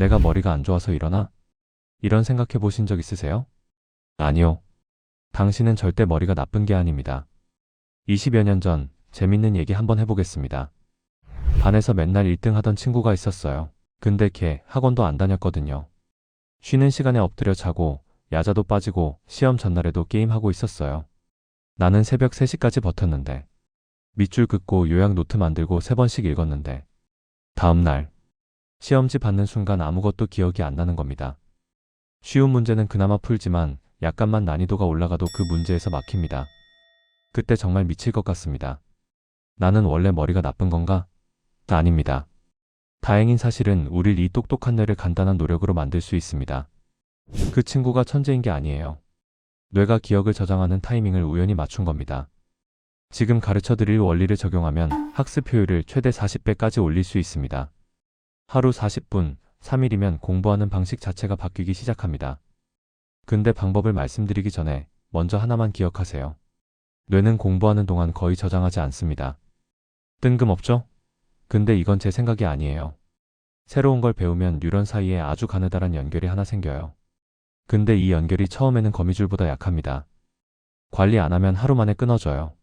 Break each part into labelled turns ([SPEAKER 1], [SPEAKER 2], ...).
[SPEAKER 1] 내가 머리가 안 좋아서 이러나? 이런 생각해 보신 적 있으세요? 아니요. 당신은 절대 머리가 나쁜 게 아닙니다. 20여 년 전 재밌는 얘기 한번 해보겠습니다. 반에서 맨날 1등 하던 친구가 있었어요. 근데 걔 학원도 안 다녔거든요. 쉬는 시간에 엎드려 자고 야자도 빠지고 시험 전날에도 게임하고 있었어요. 나는 새벽 3시까지 버텼는데 밑줄 긋고 요약 노트 만들고 3번씩 읽었는데 다음날 시험지 받는 순간 아무것도 기억이 안 나는 겁니다. 쉬운 문제는 그나마 풀지만 약간만 난이도가 올라가도 그 문제에서 막힙니다. 그때 정말 미칠 것 같습니다. 나는 원래 머리가 나쁜 건가? 아닙니다. 다행인 사실은 우릴 이 똑똑한 뇌를 간단한 노력으로 만들 수 있습니다. 그 친구가 천재인 게 아니에요. 뇌가 기억을 저장하는 타이밍을 우연히 맞춘 겁니다. 지금 가르쳐 드릴 원리를 적용하면 학습 효율을 최대 40배까지 올릴 수 있습니다. 하루 40분, 3일이면 공부하는 방식 자체가 바뀌기 시작합니다. 근데 방법을 말씀드리기 전에 먼저 하나만 기억하세요. 뇌는 공부하는 동안 거의 저장하지 않습니다. 뜬금없죠? 근데 이건 제 생각이 아니에요. 새로운 걸 배우면 뉴런 사이에 아주 가느다란 연결이 하나 생겨요. 근데 이 연결이 처음에는 거미줄보다 약합니다. 관리 안 하면 하루 만에 끊어져요.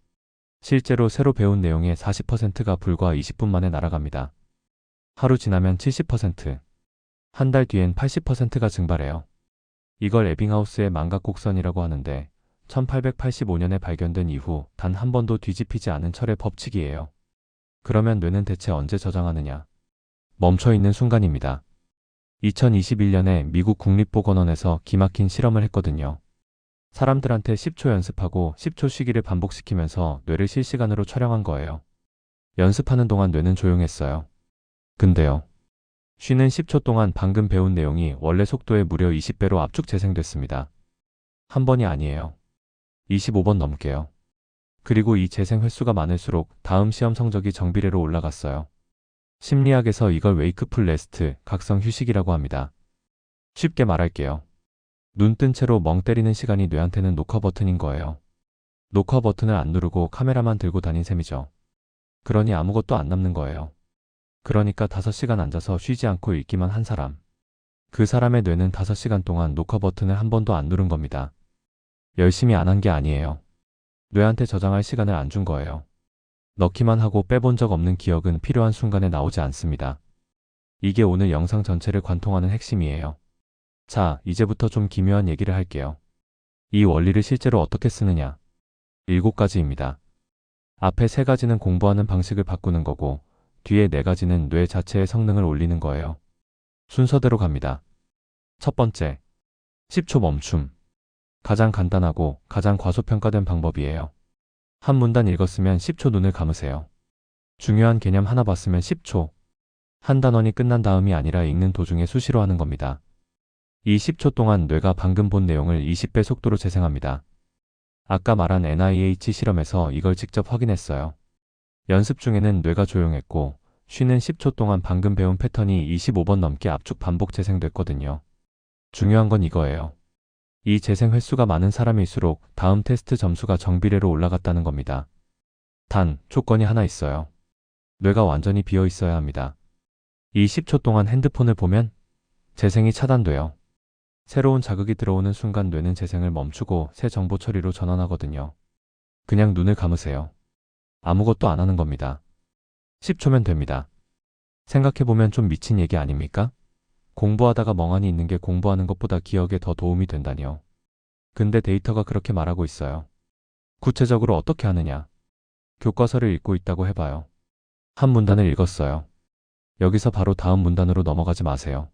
[SPEAKER 1] 실제로 새로 배운 내용의 40%가 불과 20분 만에 날아갑니다. 하루 지나면 70%, 한 달 뒤엔 80%가 증발해요. 이걸 에빙하우스의 망각곡선이라고 하는데 1885년에 발견된 이후 단 한 번도 뒤집히지 않은 철의 법칙이에요. 그러면 뇌는 대체 언제 저장하느냐? 멈춰있는 순간입니다. 2021년에 미국 국립보건원에서 기막힌 실험을 했거든요. 사람들한테 10초 연습하고 10초 쉬기를 반복시키면서 뇌를 실시간으로 촬영한 거예요. 연습하는 동안 뇌는 조용했어요. 근데요. 쉬는 10초 동안 방금 배운 내용이 원래 속도의 무려 20배로 압축 재생됐습니다. 한 번이 아니에요. 25번 넘게요. 그리고 이 재생 횟수가 많을수록 다음 시험 성적이 정비례로 올라갔어요. 심리학에서 이걸 웨이크풀 레스트, 각성 휴식이라고 합니다. 쉽게 말할게요. 눈 뜬 채로 멍 때리는 시간이 뇌한테는 녹화 버튼인 거예요. 녹화 버튼을 안 누르고 카메라만 들고 다닌 셈이죠. 그러니 아무것도 안 남는 거예요. 그러니까 5시간 앉아서 쉬지 않고 읽기만 한 사람. 그 사람의 뇌는 5시간 동안 녹화 버튼을 한 번도 안 누른 겁니다. 열심히 안 한 게 아니에요. 뇌한테 저장할 시간을 안 준 거예요. 넣기만 하고 빼본 적 없는 기억은 필요한 순간에 나오지 않습니다. 이게 오늘 영상 전체를 관통하는 핵심이에요. 자, 이제부터 좀 기묘한 얘기를 할게요. 이 원리를 실제로 어떻게 쓰느냐? 7가지입니다. 앞에 3가지는 공부하는 방식을 바꾸는 거고 뒤에 4가지는 뇌 자체의 성능을 올리는 거예요. 순서대로 갑니다. 첫 번째, 10초 멈춤. 가장 간단하고 가장 과소평가된 방법이에요. 한 문단 읽었으면 10초 눈을 감으세요. 중요한 개념 하나 봤으면 10초. 한 단원이 끝난 다음이 아니라 읽는 도중에 수시로 하는 겁니다. 이 10초 동안 뇌가 방금 본 내용을 20배 속도로 재생합니다. 아까 말한 NIH 실험에서 이걸 직접 확인했어요. 연습 중에는 뇌가 조용했고 쉬는 10초 동안 방금 배운 패턴이 25번 넘게 압축 반복 재생됐거든요. 중요한 건 이거예요. 이 재생 횟수가 많은 사람일수록 다음 테스트 점수가 정비례로 올라갔다는 겁니다. 단, 조건이 하나 있어요. 뇌가 완전히 비어 있어야 합니다. 이 10초 동안 핸드폰을 보면 재생이 차단돼요. 새로운 자극이 들어오는 순간 뇌는 재생을 멈추고 새 정보 처리로 전환하거든요. 그냥 눈을 감으세요. 아무것도 안 하는 겁니다. 10초면 됩니다. 생각해보면 좀 미친 얘기 아닙니까? 공부하다가 멍하니 있는 게 공부하는 것보다 기억에 더 도움이 된다니요. 근데 데이터가 그렇게 말하고 있어요. 구체적으로 어떻게 하느냐? 교과서를 읽고 있다고 해봐요. 한 문단을 읽었어요. 여기서 바로 다음 문단으로 넘어가지 마세요.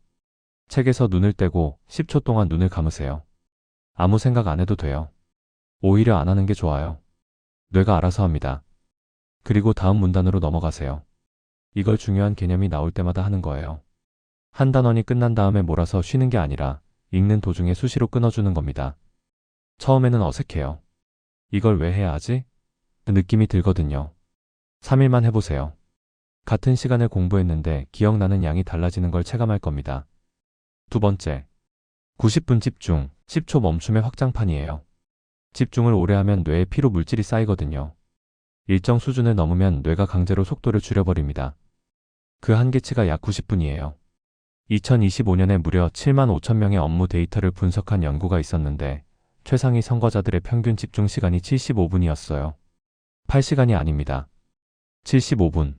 [SPEAKER 1] 책에서 눈을 떼고 10초 동안 눈을 감으세요. 아무 생각 안 해도 돼요. 오히려 안 하는 게 좋아요. 뇌가 알아서 합니다. 그리고 다음 문단으로 넘어가세요. 이걸 중요한 개념이 나올 때마다 하는 거예요. 한 단원이 끝난 다음에 몰아서 쉬는 게 아니라 읽는 도중에 수시로 끊어주는 겁니다. 처음에는 어색해요. 이걸 왜 해야 하지? 느낌이 들거든요. 3일만 해보세요. 같은 시간을 공부했는데 기억나는 양이 달라지는 걸 체감할 겁니다. 두 번째, 90분 집중, 10초 멈춤의 확장판이에요. 집중을 오래 하면 뇌에 피로 물질이 쌓이거든요. 일정 수준을 넘으면 뇌가 강제로 속도를 줄여버립니다. 그 한계치가 약 90분이에요. 2025년에 무려 7만 5천 명의 업무 데이터를 분석한 연구가 있었는데 최상위 선거자들의 평균 집중 시간이 75분이었어요. 8시간이 아닙니다. 75분.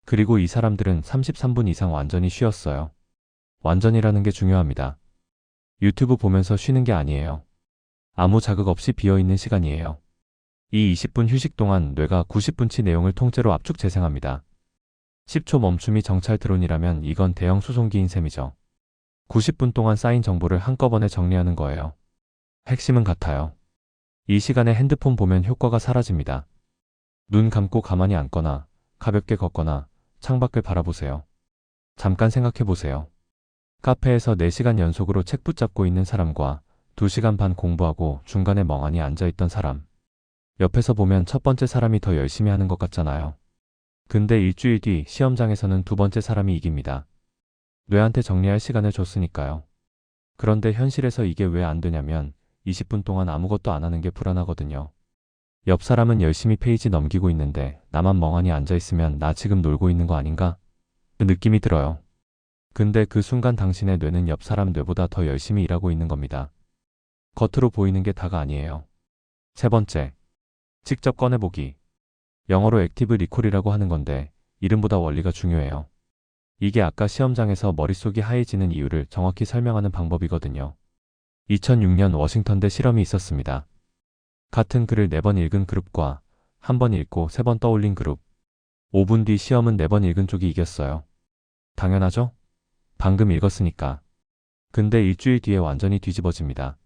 [SPEAKER 1] 그리고 이 사람들은 33분 이상 완전히 쉬었어요. 완전이라는 게 중요합니다. 유튜브 보면서 쉬는 게 아니에요. 아무 자극 없이 비어있는 시간이에요. 이 20분 휴식 동안 뇌가 90분치 내용을 통째로 압축 재생합니다. 10초 멈춤이 정찰 드론이라면 이건 대형 수송기인 셈이죠. 90분 동안 쌓인 정보를 한꺼번에 정리하는 거예요. 핵심은 같아요. 이 시간에 핸드폰 보면 효과가 사라집니다. 눈 감고 가만히 앉거나 가볍게 걷거나 창밖을 바라보세요. 잠깐 생각해 보세요. 카페에서 4시간 연속으로 책 붙잡고 있는 사람과 2시간 반 공부하고 중간에 멍하니 앉아있던 사람. 옆에서 보면 첫 번째 사람이 더 열심히 하는 것 같잖아요. 근데 일주일 뒤 시험장에서는 두 번째 사람이 이깁니다. 뇌한테 정리할 시간을 줬으니까요. 그런데 현실에서 이게 왜 안 되냐면 20분 동안 아무것도 안 하는 게 불안하거든요. 옆 사람은 열심히 페이지 넘기고 있는데 나만 멍하니 앉아있으면 나 지금 놀고 있는 거 아닌가? 그 느낌이 들어요. 근데 그 순간 당신의 뇌는 옆 사람 뇌보다 더 열심히 일하고 있는 겁니다. 겉으로 보이는 게 다가 아니에요. 세 번째, 직접 꺼내보기. 영어로 액티브 리콜이라고 하는 건데 이름보다 원리가 중요해요. 이게 아까 시험장에서 머릿속이 하얘지는 이유를 정확히 설명하는 방법이거든요. 2006년 워싱턴대 실험이 있었습니다. 같은 글을 4번 읽은 그룹과 한 번 읽고 3번 떠올린 그룹. 5분 뒤 시험은 4번 읽은 쪽이 이겼어요. 당연하죠? 방금 읽었으니까. 근데 일주일 뒤에 완전히 뒤집어집니다.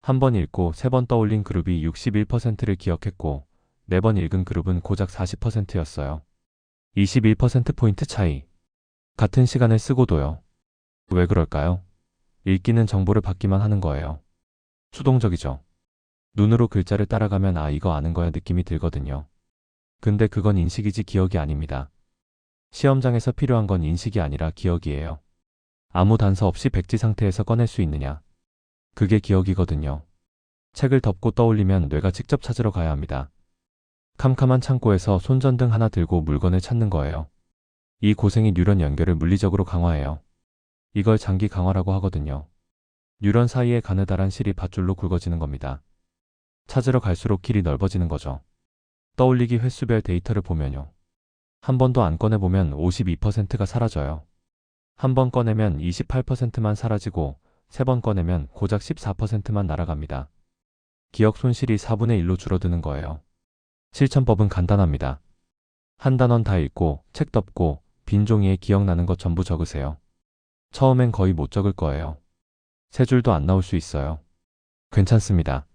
[SPEAKER 1] 한 번 읽고 3번 떠올린 그룹이 61%를 기억했고 4번 읽은 그룹은 고작 40%였어요. 21%포인트 차이. 같은 시간을 쓰고도요. 왜 그럴까요? 읽기는 정보를 받기만 하는 거예요. 수동적이죠. 눈으로 글자를 따라가면 아 이거 아는 거야 느낌이 들거든요. 근데 그건 인식이지 기억이 아닙니다. 시험장에서 필요한 건 인식이 아니라 기억이에요. 아무 단서 없이 백지 상태에서 꺼낼 수 있느냐. 그게 기억이거든요. 책을 덮고 떠올리면 뇌가 직접 찾으러 가야 합니다. 캄캄한 창고에서 손전등 하나 들고 물건을 찾는 거예요. 이 고생이 뉴런 연결을 물리적으로 강화해요. 이걸 장기 강화라고 하거든요. 뉴런 사이에 가느다란 실이 밧줄로 굵어지는 겁니다. 찾으러 갈수록 길이 넓어지는 거죠. 떠올리기 횟수별 데이터를 보면요. 한 번도 안 꺼내보면 52%가 사라져요. 한 번 꺼내면 28%만 사라지고 3번 꺼내면 고작 14%만 날아갑니다. 기억 손실이 4분의 1로 줄어드는 거예요. 실천법은 간단합니다. 한 단원 다 읽고 책 덮고 빈 종이에 기억나는 것 전부 적으세요. 처음엔 거의 못 적을 거예요. 3줄도 안 나올 수 있어요. 괜찮습니다.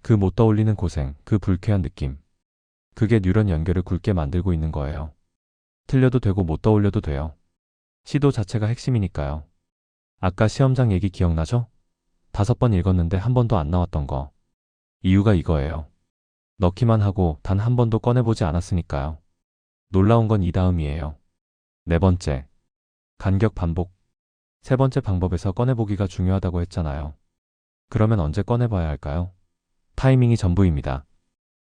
[SPEAKER 1] 그 못 떠올리는 고생, 그 불쾌한 느낌. 그게 뉴런 연결을 굵게 만들고 있는 거예요. 틀려도 되고 못 떠올려도 돼요. 시도 자체가 핵심이니까요. 아까 시험장 얘기 기억나죠? 5번 읽었는데 한 번도 안 나왔던 거. 이유가 이거예요. 넣기만 하고 단 한 번도 꺼내보지 않았으니까요. 놀라운 건 이 다음이에요. 4번째. 간격 반복. 3번째 방법에서 꺼내보기가 중요하다고 했잖아요. 그러면 언제 꺼내봐야 할까요? 타이밍이 전부입니다.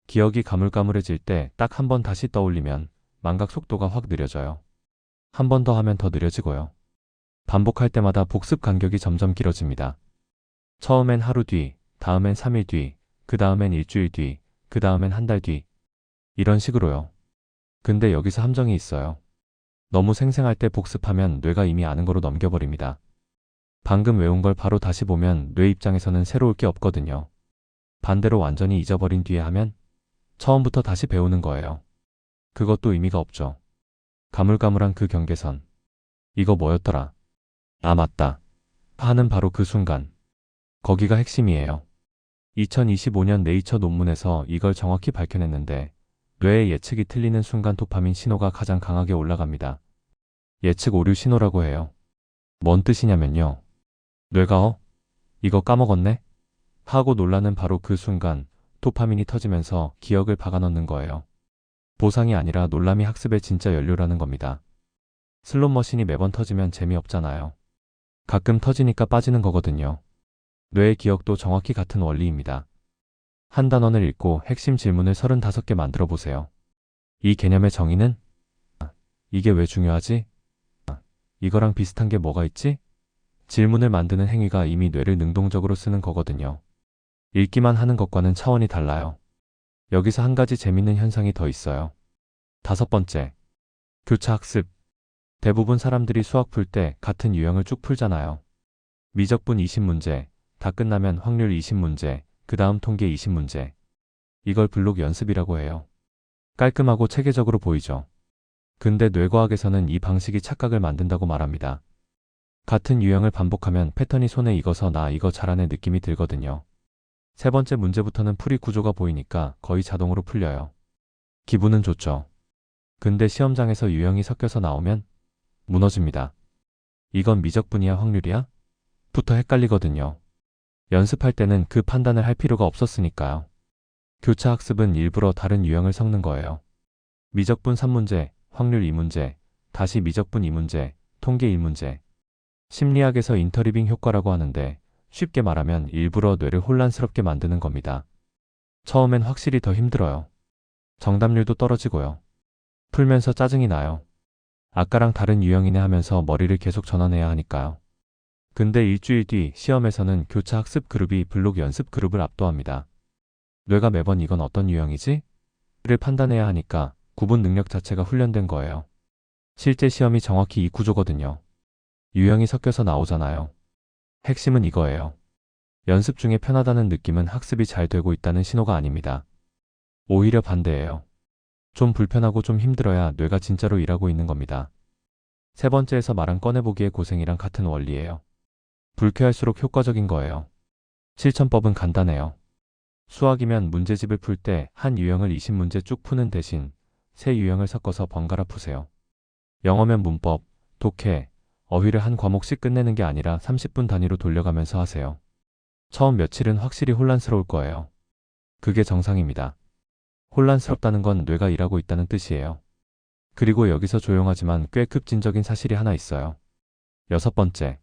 [SPEAKER 1] 기억이 가물가물해질 때 딱 한 번 다시 떠올리면 망각 속도가 확 느려져요. 한 번 더 하면 더 느려지고요. 반복할 때마다 복습 간격이 점점 길어집니다. 처음엔 하루 뒤, 다음엔 3일 뒤, 그 다음엔 일주일 뒤, 그 다음엔 한 달 뒤. 이런 식으로요. 근데 여기서 함정이 있어요. 너무 생생할 때 복습하면 뇌가 이미 아는 거로 넘겨버립니다. 방금 외운 걸 바로 다시 보면 뇌 입장에서는 새로울 게 없거든요. 반대로 완전히 잊어버린 뒤에 하면 처음부터 다시 배우는 거예요. 그것도 의미가 없죠. 가물가물한 그 경계선. 이거 뭐였더라? 아 맞다. 하는 바로 그 순간. 거기가 핵심이에요. 2025년 네이처 논문에서 이걸 정확히 밝혀냈는데 뇌의 예측이 틀리는 순간 도파민 신호가 가장 강하게 올라갑니다. 예측 오류 신호라고 해요. 뭔 뜻이냐면요. 뇌가 이거 까먹었네? 하고 놀라는 바로 그 순간 도파민이 터지면서 기억을 박아넣는 거예요. 보상이 아니라 놀람이 학습의 진짜 연료라는 겁니다. 슬롯머신이 매번 터지면 재미없잖아요. 가끔 터지니까 빠지는 거거든요. 뇌의 기억도 정확히 같은 원리입니다. 한 단원을 읽고 핵심 질문을 35개 만들어 보세요. 이 개념의 정의는? 이게 왜 중요하지? 이거랑 비슷한 게 뭐가 있지? 질문을 만드는 행위가 이미 뇌를 능동적으로 쓰는 거거든요. 읽기만 하는 것과는 차원이 달라요. 여기서 한 가지 재밌는 현상이 더 있어요. 5번째, 교차 학습. 대부분 사람들이 수학 풀 때 같은 유형을 쭉 풀잖아요. 미적분 20문제, 다 끝나면 확률 20문제, 그 다음 통계 20문제. 이걸 블록 연습이라고 해요. 깔끔하고 체계적으로 보이죠. 근데 뇌과학에서는 이 방식이 착각을 만든다고 말합니다. 같은 유형을 반복하면 패턴이 손에 익어서 나 이거 잘하네 느낌이 들거든요. 3번째 문제부터는 풀이 구조가 보이니까 거의 자동으로 풀려요. 기분은 좋죠. 근데 시험장에서 유형이 섞여서 나오면 무너집니다. 이건 미적분이야 확률이야? 부터 헷갈리거든요. 연습할 때는 그 판단을 할 필요가 없었으니까요. 교차 학습은 일부러 다른 유형을 섞는 거예요. 미적분 3문제, 확률 2문제, 다시 미적분 2문제, 통계 1문제. 심리학에서 인터리빙 효과라고 하는데 쉽게 말하면 일부러 뇌를 혼란스럽게 만드는 겁니다. 처음엔 확실히 더 힘들어요. 정답률도 떨어지고요. 풀면서 짜증이 나요. 아까랑 다른 유형이네 하면서 머리를 계속 전환해야 하니까요. 근데 일주일 뒤 시험에서는 교차 학습 그룹이 블록 연습 그룹을 압도합니다. 뇌가 매번 이건 어떤 유형이지? 를 판단해야 하니까 구분 능력 자체가 훈련된 거예요. 실제 시험이 정확히 이 구조거든요. 유형이 섞여서 나오잖아요. 핵심은 이거예요. 연습 중에 편하다는 느낌은 학습이 잘 되고 있다는 신호가 아닙니다. 오히려 반대예요. 좀 불편하고 좀 힘들어야 뇌가 진짜로 일하고 있는 겁니다. 3번째에서 말한 꺼내보기의 고생이랑 같은 원리예요. 불쾌할수록 효과적인 거예요. 실천법은 간단해요. 수학이면 문제집을 풀 때 한 유형을 20문제 쭉 푸는 대신 세 유형을 섞어서 번갈아 푸세요. 영어면 문법, 독해, 어휘를 한 과목씩 끝내는 게 아니라 30분 단위로 돌려가면서 하세요. 처음 며칠은 확실히 혼란스러울 거예요. 그게 정상입니다. 혼란스럽다는 건 뇌가 일하고 있다는 뜻이에요. 그리고 여기서 조용하지만 꽤 급진적인 사실이 하나 있어요. 6번째,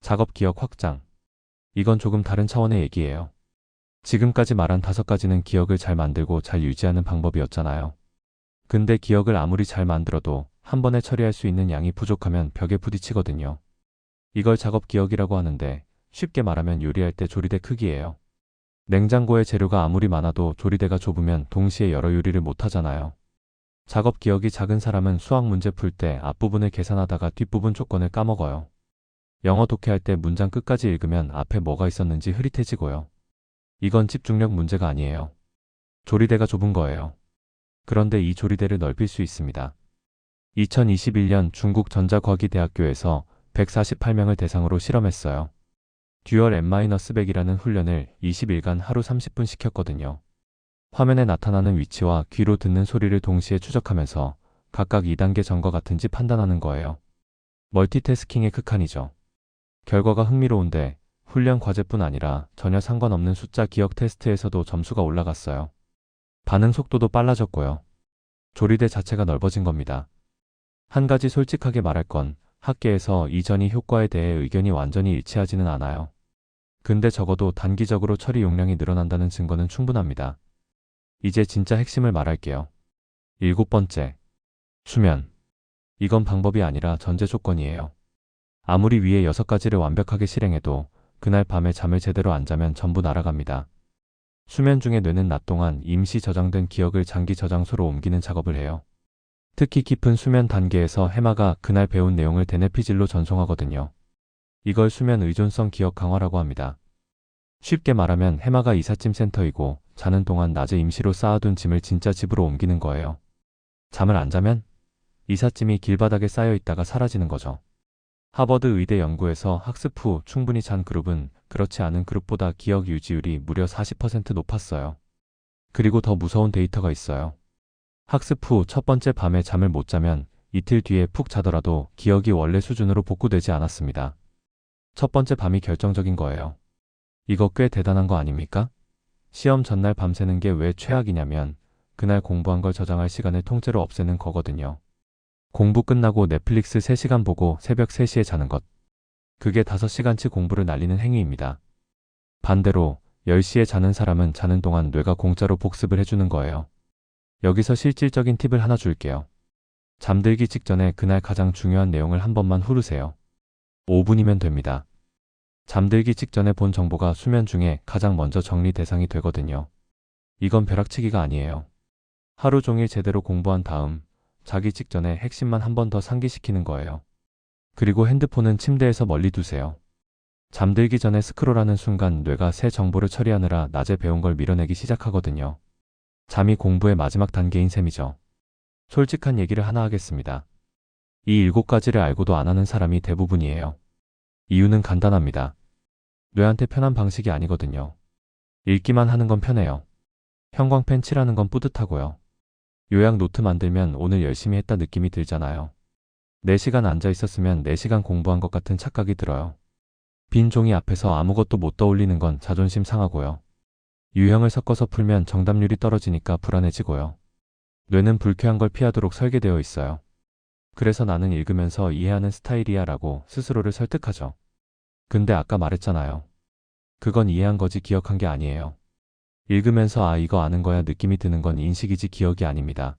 [SPEAKER 1] 작업 기억 확장. 이건 조금 다른 차원의 얘기예요. 지금까지 말한 5가지는 기억을 잘 만들고 잘 유지하는 방법이었잖아요. 근데 기억을 아무리 잘 만들어도 한 번에 처리할 수 있는 양이 부족하면 벽에 부딪히거든요. 이걸 작업 기억이라고 하는데 쉽게 말하면 요리할 때 조리대 크기예요. 냉장고에 재료가 아무리 많아도 조리대가 좁으면 동시에 여러 요리를 못 하잖아요. 작업 기억이 작은 사람은 수학 문제 풀 때 앞부분을 계산하다가 뒷부분 조건을 까먹어요. 영어 독해할 때 문장 끝까지 읽으면 앞에 뭐가 있었는지 흐릿해지고요. 이건 집중력 문제가 아니에요. 조리대가 좁은 거예요. 그런데 이 조리대를 넓힐 수 있습니다. 2021년 중국 전자과기대학교에서 148명을 대상으로 실험했어요. 듀얼 N-100이라는 훈련을 20일간 하루 30분 시켰거든요. 화면에 나타나는 위치와 귀로 듣는 소리를 동시에 추적하면서 각각 2단계 전과 같은지 판단하는 거예요. 멀티태스킹의 극한이죠. 결과가 흥미로운데 훈련 과제뿐 아니라 전혀 상관없는 숫자 기억 테스트에서도 점수가 올라갔어요. 반응 속도도 빨라졌고요. 조리대 자체가 넓어진 겁니다. 한 가지 솔직하게 말할 건 학계에서 이전이 효과에 대해 의견이 완전히 일치하지는 않아요. 근데 적어도 단기적으로 처리 용량이 늘어난다는 증거는 충분합니다. 이제 진짜 핵심을 말할게요. 7번째, 수면. 이건 방법이 아니라 전제 조건이에요. 아무리 위에 6가지를 완벽하게 실행해도 그날 밤에 잠을 제대로 안 자면 전부 날아갑니다. 수면 중에 뇌는 낮 동안 임시 저장된 기억을 장기 저장소로 옮기는 작업을 해요. 특히 깊은 수면 단계에서 해마가 그날 배운 내용을 대뇌피질로 전송하거든요. 이걸 수면 의존성 기억 강화라고 합니다. 쉽게 말하면 해마가 이삿짐 센터이고 자는 동안 낮에 임시로 쌓아둔 짐을 진짜 집으로 옮기는 거예요. 잠을 안 자면 이삿짐이 길바닥에 쌓여 있다가 사라지는 거죠. 하버드 의대 연구에서 학습 후 충분히 잔 그룹은 그렇지 않은 그룹보다 기억 유지율이 무려 40% 높았어요. 그리고 더 무서운 데이터가 있어요. 학습 후 첫 번째 밤에 잠을 못 자면 이틀 뒤에 푹 자더라도 기억이 원래 수준으로 복구되지 않았습니다. 첫 번째 밤이 결정적인 거예요. 이거 꽤 대단한 거 아닙니까? 시험 전날 밤새는 게 왜 최악이냐면 그날 공부한 걸 저장할 시간을 통째로 없애는 거거든요. 공부 끝나고 넷플릭스 3시간 보고 새벽 3시에 자는 것. 그게 5시간치 공부를 날리는 행위입니다. 반대로 10시에 자는 사람은 자는 동안 뇌가 공짜로 복습을 해주는 거예요. 여기서 실질적인 팁을 하나 줄게요. 잠들기 직전에 그날 가장 중요한 내용을 한 번만 후르세요. 5분이면 됩니다. 잠들기 직전에 본 정보가 수면 중에 가장 먼저 정리 대상이 되거든요. 이건 벼락치기가 아니에요. 하루 종일 제대로 공부한 다음 자기 직전에 핵심만 한 번 더 상기시키는 거예요. 그리고 핸드폰은 침대에서 멀리 두세요. 잠들기 전에 스크롤하는 순간 뇌가 새 정보를 처리하느라 낮에 배운 걸 밀어내기 시작하거든요. 잠이 공부의 마지막 단계인 셈이죠. 솔직한 얘기를 하나 하겠습니다. 이 7가지를 알고도 안 하는 사람이 대부분이에요. 이유는 간단합니다. 뇌한테 편한 방식이 아니거든요. 읽기만 하는 건 편해요. 형광펜 칠하는 건 뿌듯하고요. 요약 노트 만들면 오늘 열심히 했다 느낌이 들잖아요. 4시간 앉아 있었으면 4시간 공부한 것 같은 착각이 들어요. 빈 종이 앞에서 아무것도 못 떠올리는 건 자존심 상하고요. 유형을 섞어서 풀면 정답률이 떨어지니까 불안해지고요. 뇌는 불쾌한 걸 피하도록 설계되어 있어요. 그래서 나는 읽으면서 이해하는 스타일이야 라고 스스로를 설득하죠. 근데 아까 말했잖아요. 그건 이해한 거지 기억한 게 아니에요. 읽으면서 아 이거 아는 거야 느낌이 드는 건 인식이지 기억이 아닙니다.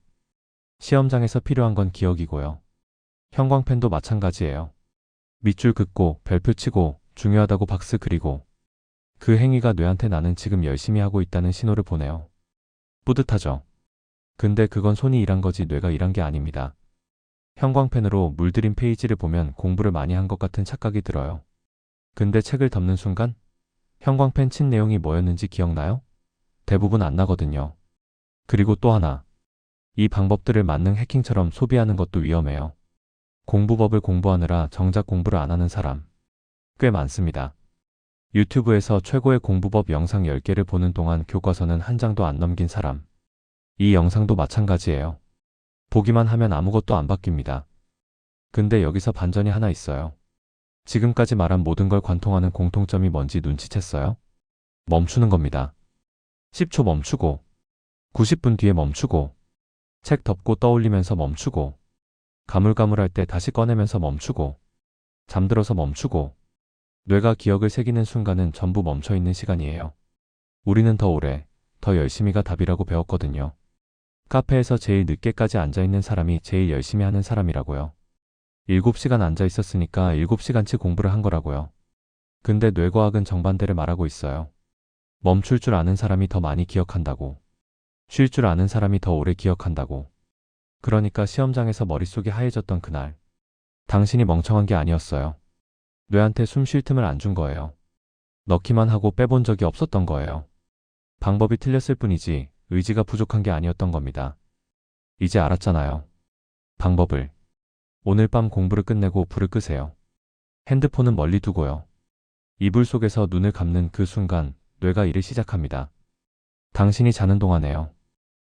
[SPEAKER 1] 시험장에서 필요한 건 기억이고요. 형광펜도 마찬가지예요. 밑줄 긋고 별표 치고 중요하다고 박스 그리고 그 행위가 뇌한테 나는 지금 열심히 하고 있다는 신호를 보내요. 뿌듯하죠. 근데 그건 손이 일한 거지 뇌가 일한 게 아닙니다. 형광펜으로 물들인 페이지를 보면 공부를 많이 한 것 같은 착각이 들어요. 근데 책을 덮는 순간 형광펜 친 내용이 뭐였는지 기억나요? 대부분 안 나거든요. 그리고 또 하나. 이 방법들을 만능 해킹처럼 소비하는 것도 위험해요. 공부법을 공부하느라 정작 공부를 안 하는 사람 꽤 많습니다. 유튜브에서 최고의 공부법 영상 10개를 보는 동안 교과서는 한 장도 안 넘긴 사람. 이 영상도 마찬가지예요. 보기만 하면 아무것도 안 바뀝니다. 근데 여기서 반전이 하나 있어요. 지금까지 말한 모든 걸 관통하는 공통점이 뭔지 눈치챘어요? 멈추는 겁니다. 10초 멈추고 90분 뒤에 멈추고 책 덮고 떠올리면서 멈추고 가물가물할 때 다시 꺼내면서 멈추고 잠들어서 멈추고 뇌가 기억을 새기는 순간은 전부 멈춰있는 시간이에요. 우리는 더 오래, 더 열심히가 답이라고 배웠거든요. 카페에서 제일 늦게까지 앉아있는 사람이 제일 열심히 하는 사람이라고요. 7시간 앉아있었으니까 7시간치 공부를 한 거라고요. 근데 뇌과학은 정반대를 말하고 있어요. 멈출 줄 아는 사람이 더 많이 기억한다고. 쉴 줄 아는 사람이 더 오래 기억한다고. 그러니까 시험장에서 머릿속이 하얘졌던 그날. 당신이 멍청한 게 아니었어요. 뇌한테 숨 쉴 틈을 안 준 거예요. 넣기만 하고 빼본 적이 없었던 거예요. 방법이 틀렸을 뿐이지 의지가 부족한 게 아니었던 겁니다. 이제 알았잖아요. 방법을. 오늘 밤 공부를 끝내고 불을 끄세요. 핸드폰은 멀리 두고요. 이불 속에서 눈을 감는 그 순간 뇌가 일을 시작합니다. 당신이 자는 동안에요.